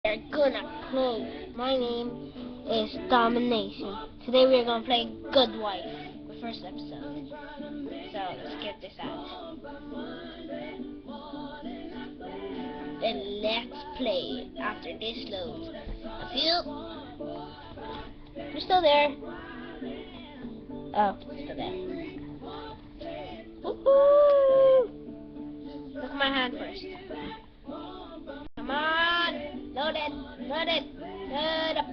We're gonna play. My name is Domination. Today we're gonna play Good Wife, the first episode. So let's get this out. Then let's play after this loads. A few. You're still there. Oh, still there. Woohoo! Look at my hand first. Come on! Load it! Load it! Load up!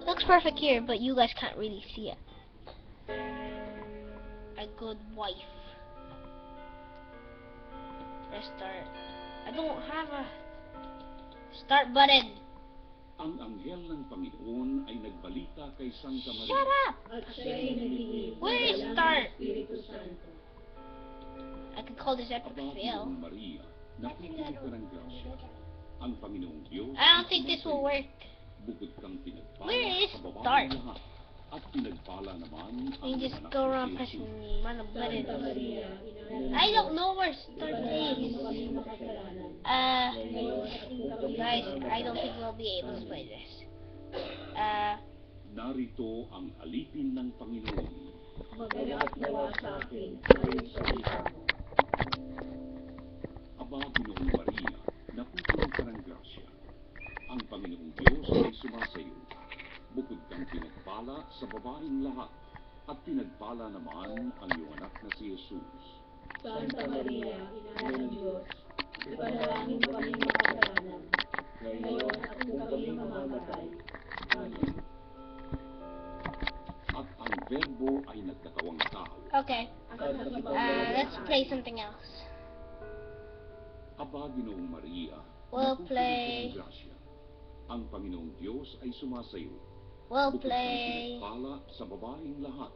Looks perfect here, but you guys can't really see it. A good wife. Let's start. I don't have a start button. Ang anghel ng Panginoon ay nagbalita kay Santa Maria. Shut up! Where is start? I could call this epic fail. Maria, napupuno ka ng grasya. Ang Panginoong Diyos. I don't think this will work. Bukod kang pinagpala. Where is sa babaeng start? lahat, at pinagpala naman You ang just anak go na around si pressing Jesus. random buttons. I don't know where start is. Guys, I don't think we'll be able to play this. Narito ang alipin ng Panginoon. Magagat nawa sa akin ayon sa wika mo. Aba, Ginoong Maria, napupuno ka ng grasya. Ang Panginoong Diyos ay sumasayo. Bukod kang pinagpala sa babaeng lahat, at pinagpala naman ang iyong anak na si Jesus. Santa Maria, Ina ng Diyos, ipanalangin mo kami makasalanan, ngayon at kung kami mamamatay. Amen. At ang Verbo ay nagkatawang tao. Okay. Let's play something else. Aba, Ginoong Maria, We'll napupuno ka play- ng grasya. Ang Panginoong Diyos ay sumasayo. We'll Bukod kang play. pinagpala sa babaeng lahat,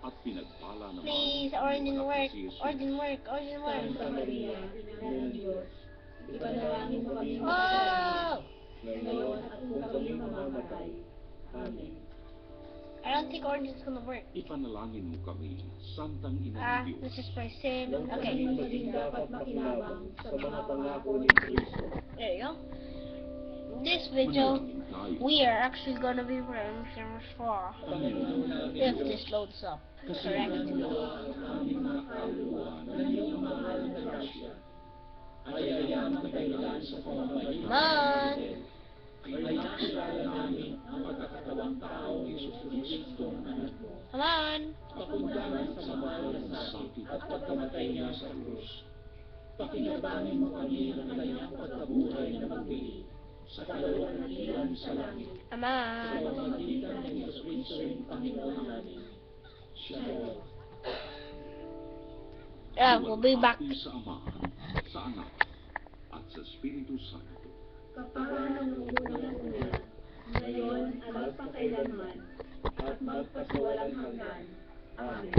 at pinagpala naman Please, ang or iyong didn't anak na work. si Jesus. Or didn't work. Or didn't work. Santa Maria, Ina ng Diyos, ipanalangin mo kami Oh! makasalanan, ngayon at kung kami mamamatay. Amen. I don't think Origins is gonna work. Ipanalangin mo kami, Santang Ina ng Diyos. Let's just play Sin. Nang kami Okay. maging dapat makinabang sa mga pangako ni Kristo. There you go. In this video, Manalangin tayo. we are actually gonna be playing Sims 4. If this loads up. Correct. Ang aming mga kaluluwa na iyong mahal na grasya, ay ayang magkailan sa pamamagitan Come on! ay nakilala namin ang pagkakatawang tao ni Jesus Cristo na anak mo. Come on! Pakundangan sa mahal na sakit at pagkamatay niya sa krus. Pakinabangan mo kami ng kanyang pagkabuhay na magbili sa kalawanagian sa langit. Come Sa on! pamamagitan ng Jesus Cristo rin Panginoon namin. Shalom. We'll be back. Atin sa Ama, sa Anak, at sa Espiritu Santo. Kaparan ng unang-una, ngayon at magpakailanman, at magpasawalang hanggan. Amen.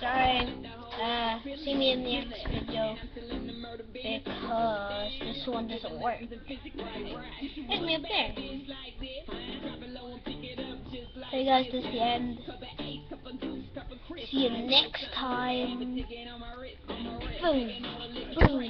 Sorry. See me in the next video because this one doesn't work. Hit me up there. Hey guys, this is the end. See you next time. Boom. Boom.